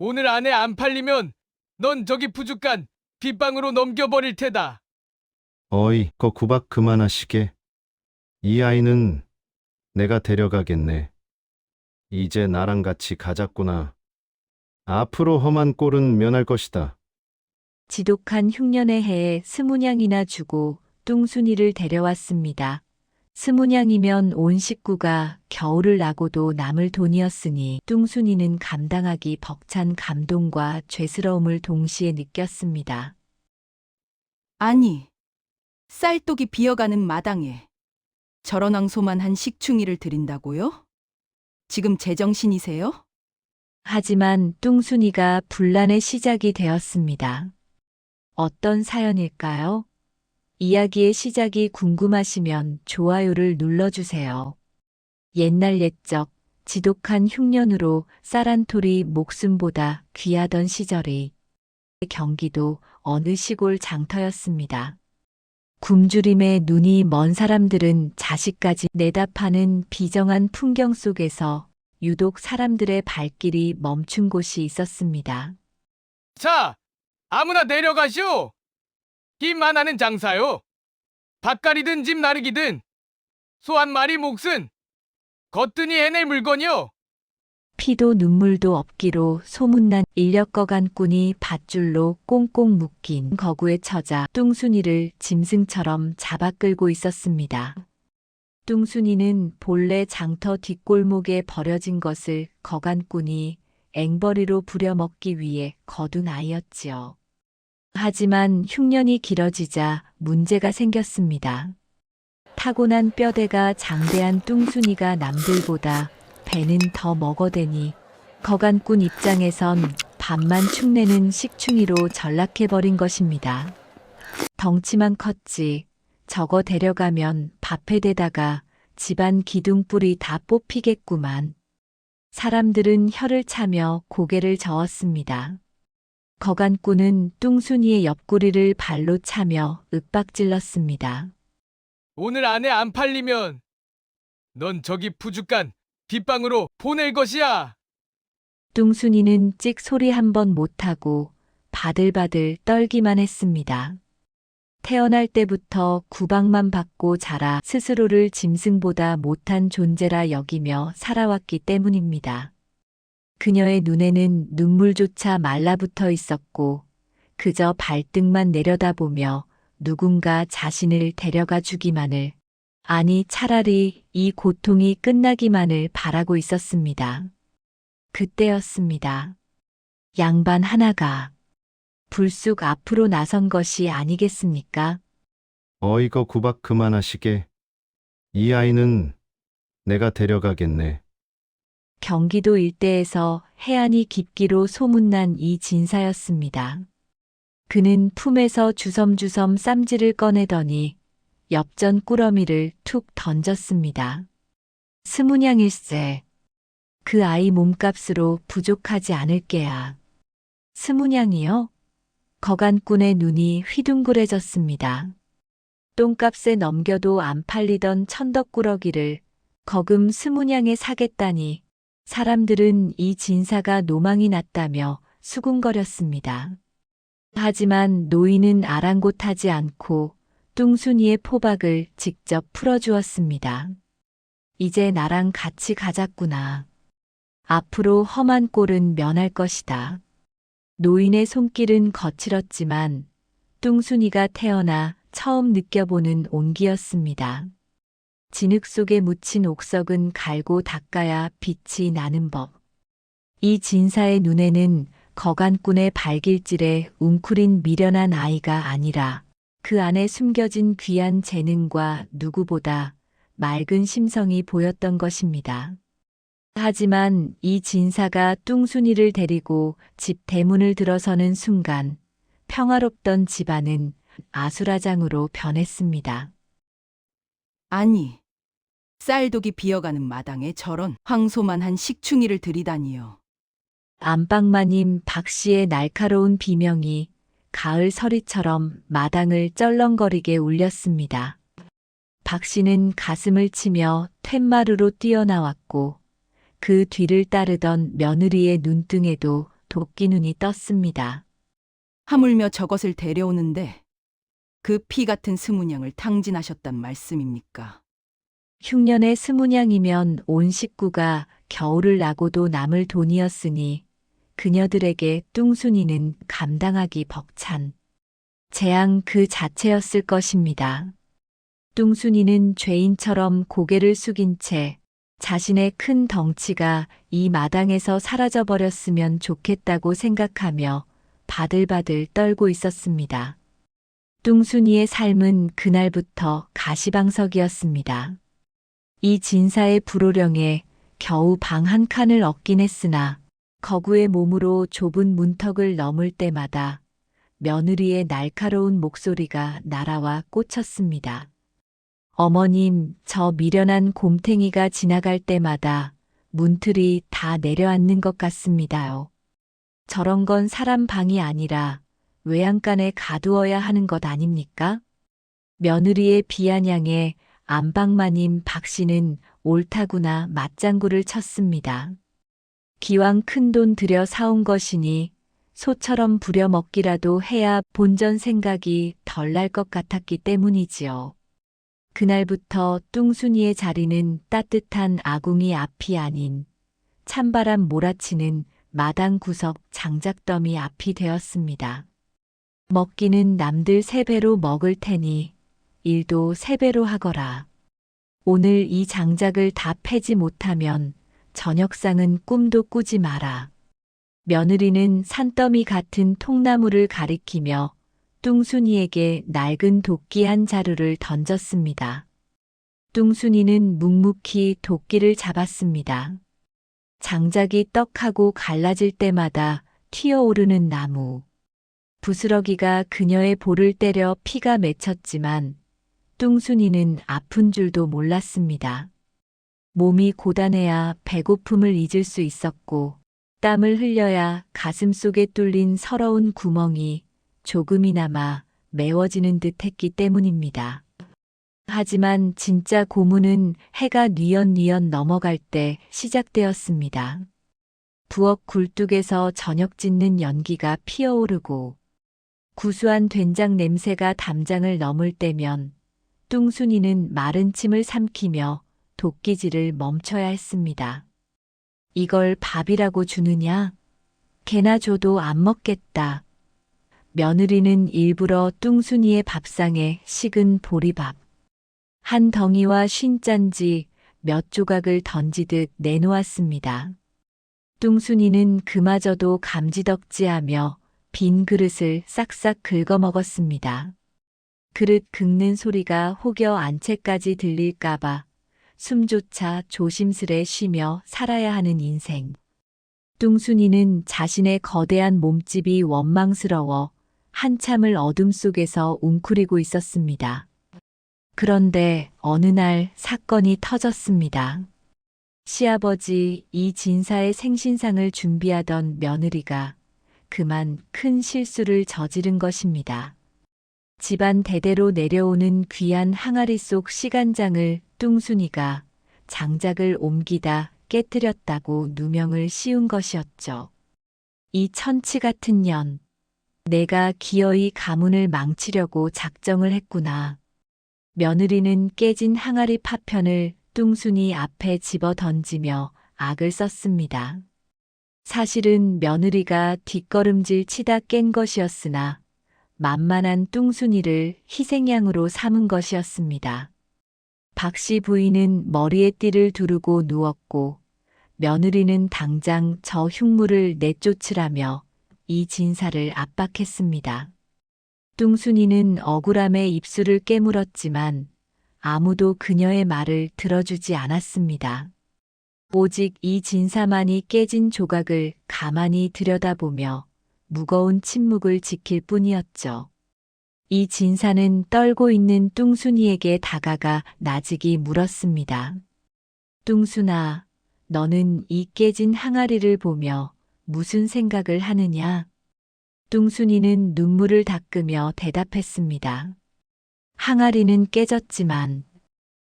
오늘 안에 안 팔리면 넌 저기 부둣간 빗방으로 넘겨버릴 테다. 어이, 거 구박 그만하시게. 이 아이는 내가 데려가겠네. 이제 나랑 같이 가자꾸나. 앞으로 험한 꼴은 면할 것이다. 지독한 흉년의 해에 스무냥이나 주고 뚱순이를 데려왔습니다. 스무냥이면 온 식구가 겨울을 나고도 남을 돈이었으니 뚱순이는 감당하기 벅찬 감동과 죄스러움을 동시에 느꼈습니다. 아니, 쌀독이 비어가는 마당에 저런 황소만 한 식충이를 드린다고요? 지금 제정신이세요? 하지만 뚱순이가 분란의 시작이 되었습니다. 어떤 사연일까요? 이야기의 시작이 궁금하시면 좋아요를 눌러주세요. 옛날 옛적 지독한 흉년으로 쌀 한 톨이 목숨보다 귀하던 시절이 경기도 어느 시골 장터였습니다. 굶주림에 눈이 먼 사람들은 자식까지 내다 파는 비정한 풍경 속에서 유독 사람들의 발길이 멈춘 곳이 있었습니다. 자, 아무나 내려가시오. 힘 하나는 장사요. 밭갈이든 집 나르기든 소 한 마리 몫은 거뜬히 해낼 물건이요. 피도 눈물도 없기로 소문난 인력거간 꾼이 밧줄로 꽁꽁 묶인 거구에 처자 뚱순이를 짐승처럼 잡아 끌고 있었습니다. 뚱순이는 본래 장터 뒷골목에 버려진 것을 거간꾼이 앵벌이로 부려먹기 위해 거둔 아이였지요. 하지만 흉년이 길어지자 문제가 생겼습니다. 타고난 뼈대가 장대한 뚱순이가 남들보다 배는 더 먹어대니 거간꾼 입장에선 밥만 축내는 식충이로 전락해버린 것입니다. 덩치만 컸지 저거 데려가면 밥해대다가 집안 기둥뿌리 다 뽑히겠구만. 사람들은 혀를 차며 고개를 저었습니다. 거간꾼은 뚱순이의 옆구리를 발로 차며 윽박질렀습니다. 오늘 안에 안 팔리면 넌 저기 부둣간 빗방으로 보낼 것이야. 뚱순이는 찍 소리 한 번 못하고 바들바들 떨기만 했습니다. 태어날 때부터 구박만 받고 자라 스스로를 짐승보다 못한 존재라 여기며 살아왔기 때문입니다. 그녀의 눈에는 눈물조차 말라붙어 있었고 그저 발등만 내려다보며 누군가 자신을 데려가 주기만을, 아니 차라리 이 고통이 끝나기만을 바라고 있었습니다. 그때였습니다. 양반 하나가 불쑥 앞으로 나선 것이 아니겠습니까? 어이, 거 구박 그만하시게. 이 아이는 내가 데려가겠네. 경기도 일대에서 해안이 깊기로 소문난 이 진사였습니다. 그는 품에서 주섬주섬 쌈지를 꺼내더니 엽전 꾸러미를 툭 던졌습니다. 스무냥일세. 그 아이 몸값으로 부족하지 않을 게야. 스무냥이요? 거간꾼의 눈이 휘둥그레졌습니다. 똥값에 넘겨도 안 팔리던 천덕꾸러기를 거금 스무냥에 사겠다니 사람들은 이 진사가 노망이 났다며 수군거렸습니다. 하지만 노인은 아랑곳하지 않고 뚱순이의 포박을 직접 풀어주었습니다. 이제 나랑 같이 가자꾸나. 앞으로 험한 꼴은 면할 것이다. 노인의 손길은 거칠었지만 뚱순이가 태어나 처음 느껴보는 온기였습니다. 진흙 속에 묻힌 옥석은 갈고 닦아야 빛이 나는 법. 이 진사의 눈에는 거간꾼의 발길질에 웅크린 미련한 아이가 아니라 그 안에 숨겨진 귀한 재능과 누구보다 맑은 심성이 보였던 것입니다. 하지만 이 진사가 뚱순이를 데리고 집 대문을 들어서는 순간 평화롭던 집안은 아수라장으로 변했습니다. 아니, 쌀독이 비어가는 마당에 저런 황소만 한 식충이를 들이다니요. 안방마님 박씨의 날카로운 비명이 가을 서리처럼 마당을 쩔렁거리게 울렸습니다. 박씨는 가슴을 치며 툇마루로 뛰어나왔고 그 뒤를 따르던 며느리의 눈등에도 도끼 눈이 떴습니다. 하물며 저것을 데려오는데 그 피 같은 스문양을 탕진하셨단 말씀입니까? 흉년의 스문양이면 온 식구가 겨울을 나고도 남을 돈이었으니 그녀들에게 뚱순이는 감당하기 벅찬 재앙 그 자체였을 것입니다. 뚱순이는 죄인처럼 고개를 숙인 채 자신의 큰 덩치가 이 마당에서 사라져버렸으면 좋겠다고 생각하며 바들바들 떨고 있었습니다. 뚱순이의 삶은 그날부터 가시방석이었습니다. 이 진사의 불호령에 겨우 방 한 칸을 얻긴 했으나 거구의 몸으로 좁은 문턱을 넘을 때마다 며느리의 날카로운 목소리가 날아와 꽂혔습니다. 어머님, 저 미련한 곰탱이가 지나갈 때마다 문틀이 다 내려앉는 것 같습니다요. 저런 건 사람 방이 아니라 외양간에 가두어야 하는 것 아닙니까? 며느리의 비아냥에 안방마님 박씨는 옳다구나 맞장구를 쳤습니다. 기왕 큰돈 들여 사온 것이니 소처럼 부려먹기라도 해야 본전 생각이 덜 날 것 같았기 때문이지요. 그날부터 뚱순이의 자리는 따뜻한 아궁이 앞이 아닌 찬바람 몰아치는 마당 구석 장작더미 앞이 되었습니다. 먹기는 남들 3배로 먹을 테니 일도 3배로 하거라. 오늘 이 장작을 다 패지 못하면 저녁상은 꿈도 꾸지 마라. 며느리는 산더미 같은 통나무를 가리키며 뚱순이에게 낡은 도끼 한 자루를 던졌습니다. 뚱순이는 묵묵히 도끼를 잡았습니다. 장작이 떡하고 갈라질 때마다 튀어오르는 나무. 부스러기가 그녀의 볼을 때려 피가 맺혔지만 뚱순이는 아픈 줄도 몰랐습니다. 몸이 고단해야 배고픔을 잊을 수 있었고 땀을 흘려야 가슴 속에 뚫린 서러운 구멍이 조금이나마 메워지는 듯 했기 때문입니다. 하지만 진짜 고문은 해가 뉘엿뉘엿 넘어갈 때 시작되었습니다. 부엌 굴뚝에서 저녁 짓는 연기가 피어오르고 구수한 된장 냄새가 담장을 넘을 때면 뚱순이는 마른 침을 삼키며 도끼질을 멈춰야 했습니다. 이걸 밥이라고 주느냐? 개나 줘도 안 먹겠다. 며느리는 일부러 뚱순이의 밥상에 식은 보리밥 한 덩이와 쉰짠지 몇 조각을 던지듯 내놓았습니다. 뚱순이는 그마저도 감지덕지하며 빈 그릇을 싹싹 긁어먹었습니다. 그릇 긁는 소리가 혹여 안채까지 들릴까봐 숨조차 조심스레 쉬며 살아야 하는 인생. 뚱순이는 자신의 거대한 몸집이 원망스러워 한참을 어둠 속에서 웅크리고 있었습니다. 그런데 어느 날 사건이 터졌습니다. 시아버지 이 진사의 생신상을 준비하던 며느리가 그만 큰 실수를 저지른 것입니다. 집안 대대로 내려오는 귀한 항아리 속 시간장을 뚱순이가 장작을 옮기다 깨뜨렸다고 누명을 씌운 것이었죠. 이 천치 같은 년, 내가 기어이 가문을 망치려고 작정을 했구나. 며느리는 깨진 항아리 파편을 뚱순이 앞에 집어 던지며 악을 썼습니다. 사실은 며느리가 뒷걸음질 치다 깬 것이었으나 만만한 뚱순이를 희생양으로 삼은 것이었습니다. 박씨 부인은 머리에 띠를 두르고 누웠고 며느리는 당장 저 흉물을 내쫓으라며 이 진사를 압박했습니다. 뚱순이는 억울함에 입술을 깨물었지만 아무도 그녀의 말을 들어주지 않았습니다. 오직 이 진사만이 깨진 조각을 가만히 들여다보며 무거운 침묵을 지킬 뿐이었죠. 이 진사는 떨고 있는 뚱순이에게 다가가 나직이 물었습니다. 뚱순아, 너는 이 깨진 항아리를 보며 무슨 생각을 하느냐? 뚱순이는 눈물을 닦으며 대답했습니다. 항아리는 깨졌지만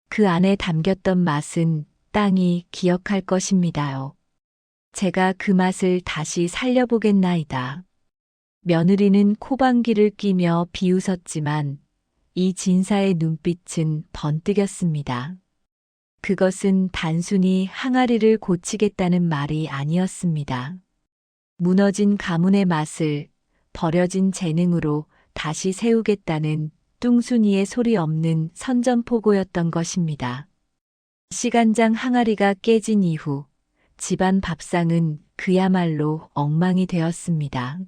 그 안에 담겼던 맛은 땅이 기억할 것입니다요. 제가 그 맛을 다시 살려보겠나이다. 며느리는 코방귀를 뀌며 비웃었지만 이 진사의 눈빛은 번뜩였습니다. 그것은 단순히 항아리를 고치겠다는 말이 아니었습니다. 무너진 가문의 맛을 버려진 재능으로 다시 세우겠다는 뚱순이의 소리 없는 선전포고였던 것입니다. 시간장 항아리가 깨진 이후 집안 밥상은 그야말로 엉망이 되었습니다.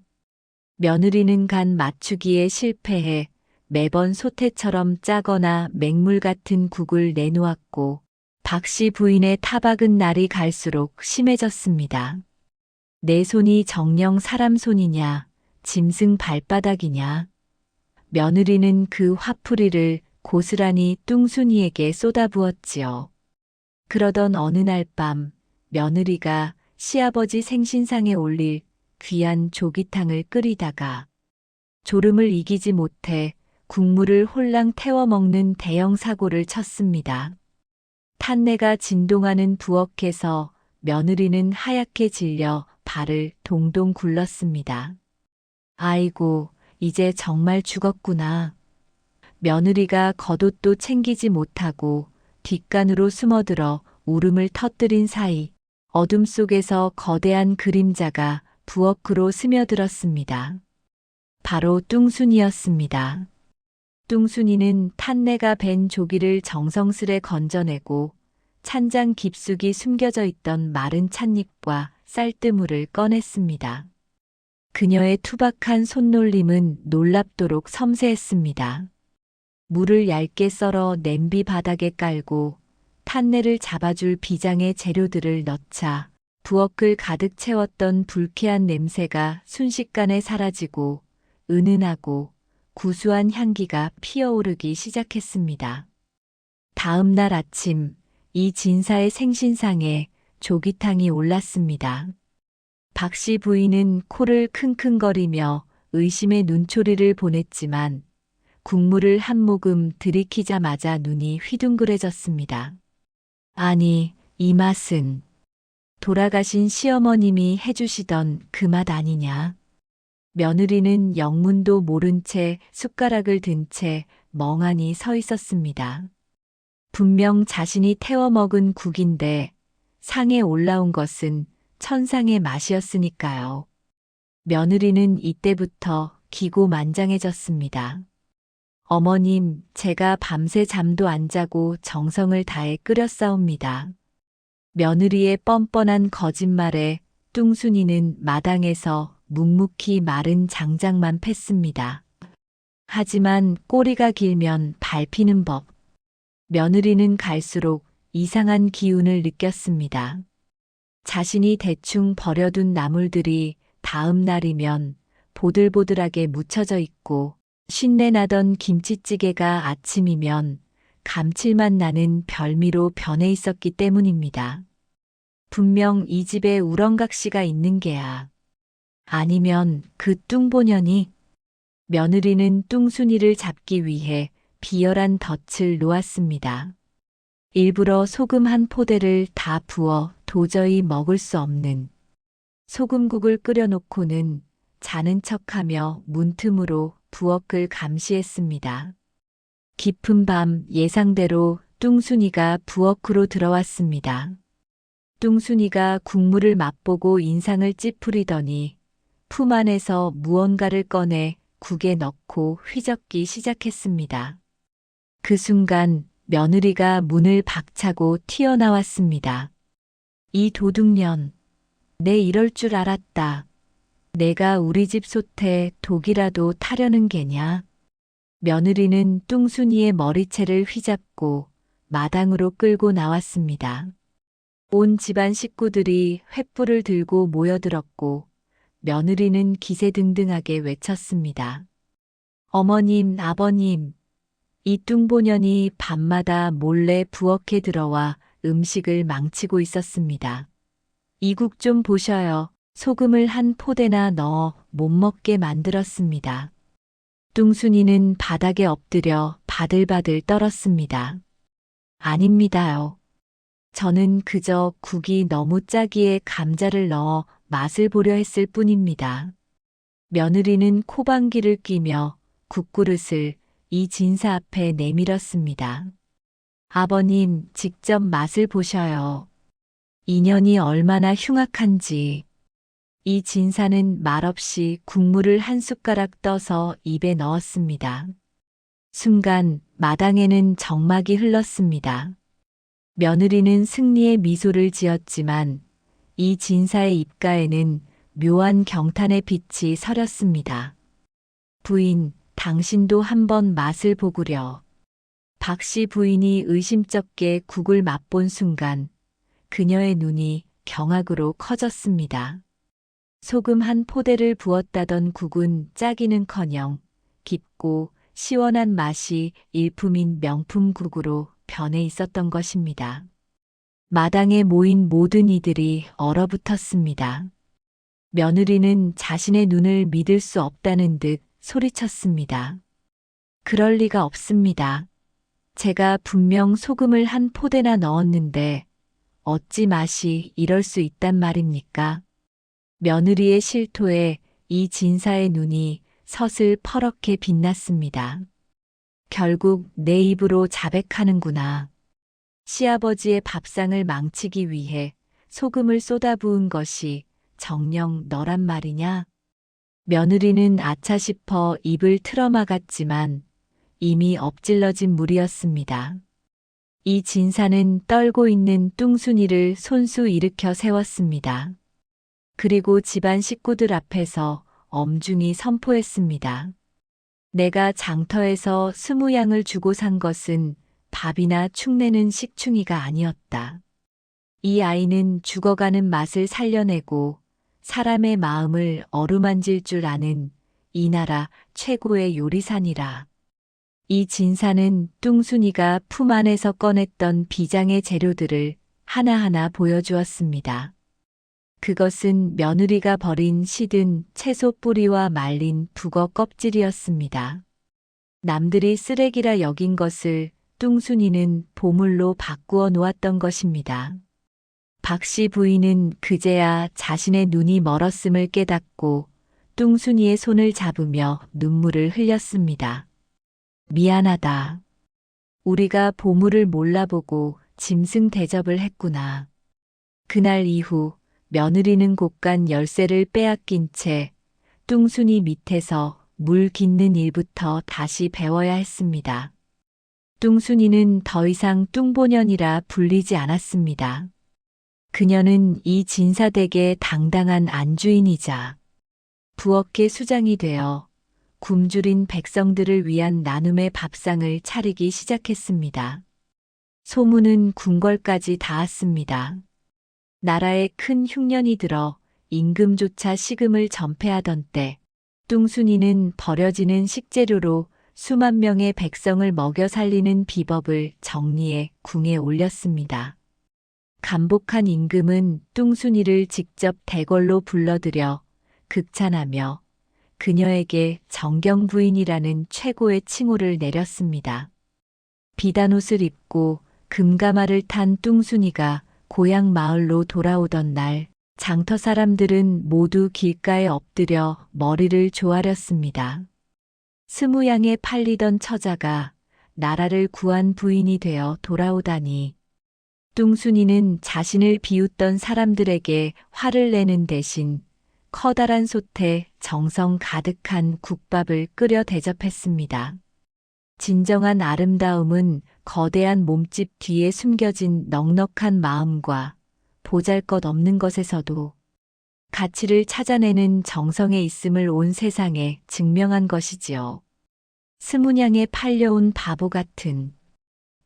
며느리는 간 맞추기에 실패해 매번 소태처럼 짜거나 맹물 같은 국을 내놓았고 박씨 부인의 타박은 날이 갈수록 심해졌습니다. 내 손이 정녕 사람 손이냐, 짐승 발바닥이냐. 며느리는 그 화풀이를 고스란히 뚱순이에게 쏟아부었지요. 그러던 어느 날 밤 며느리가 시아버지 생신상에 올릴 귀한 조기탕을 끓이다가 졸음을 이기지 못해 국물을 홀랑 태워 먹는 대형 사고를 쳤습니다. 탄내가 진동하는 부엌에서 며느리는 하얗게 질려 발을 동동 굴렀습니다. 아이고, 이제 정말 죽었구나. 며느리가 겉옷도 챙기지 못하고 뒷간으로 숨어들어 울음을 터뜨린 사이 어둠 속에서 거대한 그림자가 부엌으로 스며들었습니다. 바로 뚱순이였습니다. 뚱순이는 탄내가 밴 조기를 정성스레 건져내고 찬장 깊숙이 숨겨져 있던 마른 찻잎과 쌀뜨물을 꺼냈습니다. 그녀의 투박한 손놀림은 놀랍도록 섬세했습니다. 물을 얇게 썰어 냄비 바닥에 깔고 탄내를 잡아줄 비장의 재료들을 넣자 부엌을 가득 채웠던 불쾌한 냄새가 순식간에 사라지고 은은하고 구수한 향기가 피어오르기 시작했습니다. 다음 날 아침 이 진사의 생신상에 조기탕이 올랐습니다. 박씨 부인은 코를 킁킁거리며 의심의 눈초리를 보냈지만 국물을 한 모금 들이키자마자 눈이 휘둥그레졌습니다. 아니, 이 맛은 돌아가신 시어머님이 해주시던 그 맛 아니냐. 며느리는 영문도 모른 채 숟가락을 든 채 멍하니 서 있었습니다. 분명 자신이 태워 먹은 국인데 상에 올라온 것은 천상의 맛이었으니까요. 며느리는 이때부터 기고만장해졌습니다. 어머님, 제가 밤새 잠도 안 자고 정성을 다해 끓였사옵니다. 며느리의 뻔뻔한 거짓말에 뚱순이는 마당에서 묵묵히 마른 장작만 팼습니다. 하지만 꼬리가 길면 밟히는 법. 며느리는 갈수록 이상한 기운을 느꼈습니다. 자신이 대충 버려둔 나물들이 다음 날이면 보들보들하게 묻혀져 있고 신내나던 김치찌개가 아침이면 감칠맛 나는 별미로 변해 있었기 때문입니다. 분명 이 집에 우렁각시가 있는 게야. 아니면 그 뚱보년이. 며느리는 뚱순이를 잡기 위해 비열한 덫을 놓았습니다. 일부러 소금 한 포대를 다 부어 도저히 먹을 수 없는 소금국을 끓여놓고는 자는 척하며 문틈으로 부엌을 감시했습니다. 깊은 밤 예상대로 뚱순이가 부엌으로 들어왔습니다. 뚱순이가 국물을 맛보고 인상을 찌푸리더니 품 안에서 무언가를 꺼내 국에 넣고 휘젓기 시작했습니다. 그 순간 며느리가 문을 박차고 튀어나왔습니다. 이 도둑년, 내 이럴 줄 알았다. 내가 우리 집 솥에 독이라도 타려는 게냐? 며느리는 뚱순이의 머리채를 휘잡고 마당으로 끌고 나왔습니다. 온 집안 식구들이 횃불을 들고 모여들었고 며느리는 기세등등하게 외쳤습니다. 어머님, 아버님, 이 뚱보년이 밤마다 몰래 부엌에 들어와 음식을 망치고 있었습니다. 이 국 좀 보셔요. 소금을 한 포대나 넣어 못 먹게 만들었습니다. 뚱순이는 바닥에 엎드려 바들바들 떨었습니다. 아닙니다요. 저는 그저 국이 너무 짜기에 감자를 넣어 맛을 보려 했을 뿐입니다. 며느리는 코방귀를 뀌며 국그릇을 이 진사 앞에 내밀었습니다. 아버님, 직접 맛을 보셔요. 인연이 얼마나 흉악한지. 이 진사는 말없이 국물을 한 숟가락 떠서 입에 넣었습니다. 순간 마당에는 정막이 흘렀습니다. 며느리는 승리의 미소를 지었지만 이 진사의 입가에는 묘한 경탄의 빛이 서렸습니다. 부인, 당신도 한번 맛을 보구려. 박씨 부인이 의심쩍게 국을 맛본 순간 그녀의 눈이 경악으로 커졌습니다. 소금 한 포대를 부었다던 국은 짜기는커녕 깊고 시원한 맛이 일품인 명품국으로 변해 있었던 것입니다. 마당에 모인 모든 이들이 얼어붙었습니다. 며느리는 자신의 눈을 믿을 수 없다는 듯 소리쳤습니다. 그럴 리가 없습니다. 제가 분명 소금을 한 포대나 넣었는데 어찌 맛이 이럴 수 있단 말입니까? 며느리의 실토에 이 진사의 눈이 서슬 퍼렇게 빛났습니다. 결국 내 입으로 자백하는구나. 시아버지의 밥상을 망치기 위해 소금을 쏟아부은 것이 정녕 너란 말이냐? 며느리는 아차 싶어 입을 틀어막았지만 이미 엎질러진 물이었습니다. 이 진사는 떨고 있는 뚱순이를 손수 일으켜 세웠습니다. 그리고 집안 식구들 앞에서 엄중히 선포했습니다. 내가 장터에서 20양을 주고 산 것은 밥이나 축내는 식충이가 아니었다. 이 아이는 죽어가는 맛을 살려내고 사람의 마음을 어루만질 줄 아는 이 나라 최고의 요리사니라. 이 진사는 뚱순이가 품 안에서 꺼냈던 비장의 재료들을 하나하나 보여주었습니다. 그것은 며느리가 버린 시든 채소 뿌리와 말린 북어 껍질이었습니다. 남들이 쓰레기라 여긴 것을 뚱순이는 보물로 바꾸어 놓았던 것입니다. 박씨 부인은 그제야 자신의 눈이 멀었음을 깨닫고 뚱순이의 손을 잡으며 눈물을 흘렸습니다. 미안하다. 우리가 보물을 몰라보고 짐승 대접을 했구나. 그날 이후 며느리는 곳간 열쇠를 빼앗긴 채 뚱순이 밑에서 물 깃는 일부터 다시 배워야 했습니다. 뚱순이는 더 이상 뚱보년이라 불리지 않았습니다. 그녀는 이 진사댁의 당당한 안주인이자 부엌의 수장이 되어 굶주린 백성들을 위한 나눔의 밥상을 차리기 시작했습니다. 소문은 궁궐까지 닿았습니다. 나라에 큰 흉년이 들어 임금조차 식음을 전폐하던 때 뚱순이는 버려지는 식재료로 수만 명의 백성을 먹여 살리는 비법을 정리해 궁에 올렸습니다. 감복한 임금은 뚱순이를 직접 대궐로 불러들여 극찬하며 그녀에게 정경부인이라는 최고의 칭호를 내렸습니다. 비단옷을 입고 금가마를 탄 뚱순이가 고향 마을로 돌아오던 날 장터 사람들은 모두 길가에 엎드려 머리를 조아렸습니다. 20양에 팔리던 처자가 나라를 구한 부인이 되어 돌아오다니. 뚱순이는 자신을 비웃던 사람들에게 화를 내는 대신 커다란 솥에 정성 가득한 국밥을 끓여 대접했습니다. 진정한 아름다움은 거대한 몸집 뒤에 숨겨진 넉넉한 마음과 보잘것없는 것에서도 가치를 찾아내는 정성에 있음을 온 세상에 증명한 것이지요. 20양에 팔려온 바보 같은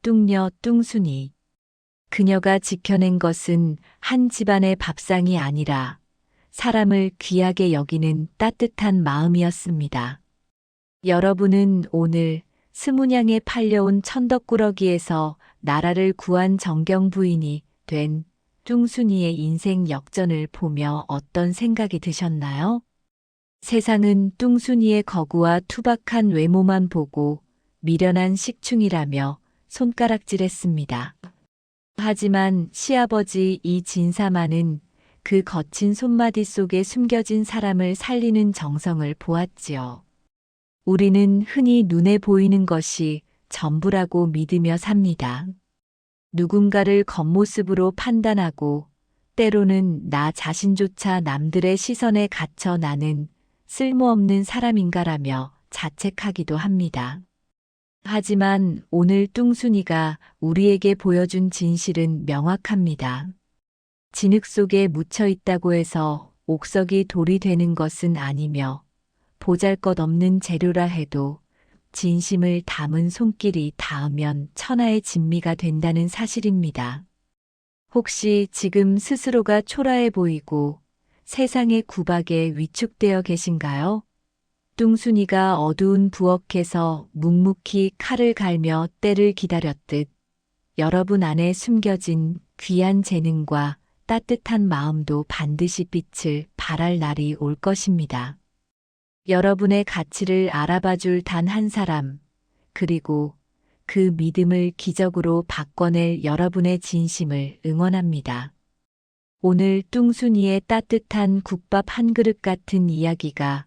뚱녀 뚱순이. 그녀가 지켜낸 것은 한 집안의 밥상이 아니라 사람을 귀하게 여기는 따뜻한 마음이었습니다. 여러분은 오늘 20양에 팔려온 천덕꾸러기에서 나라를 구한 정경부인이 된 뚱순이의 인생 역전을 보며 어떤 생각이 드셨나요? 세상은 뚱순이의 거구와 투박한 외모만 보고 미련한 식충이라며 손가락질했습니다. 하지만 시아버지 이진사만은 그 거친 손마디 속에 숨겨진 사람을 살리는 정성을 보았지요. 우리는 흔히 눈에 보이는 것이 전부라고 믿으며 삽니다. 누군가를 겉모습으로 판단하고 때로는 나 자신조차 남들의 시선에 갇혀 나는 쓸모없는 사람인가라며 자책하기도 합니다. 하지만 오늘 뚱순이가 우리에게 보여준 진실은 명확합니다. 진흙 속에 묻혀 있다고 해서 옥석이 돌이 되는 것은 아니며 보잘것없는 재료라 해도 진심을 담은 손길이 닿으면 천하의 진미가 된다는 사실입니다. 혹시 지금 스스로가 초라해 보이고 세상의 구박에 위축되어 계신가요? 뚱순이가 어두운 부엌에서 묵묵히 칼을 갈며 때를 기다렸듯 여러분 안에 숨겨진 귀한 재능과 따뜻한 마음도 반드시 빛을 발할 날이 올 것입니다. 여러분의 가치를 알아봐 줄 단 한 사람, 그리고 그 믿음을 기적으로 바꿔낼 여러분의 진심을 응원합니다. 오늘 뚱순이의 따뜻한 국밥 한 그릇 같은 이야기가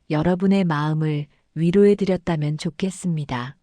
여러분의 마음을 위로해 드렸다면 좋겠습니다.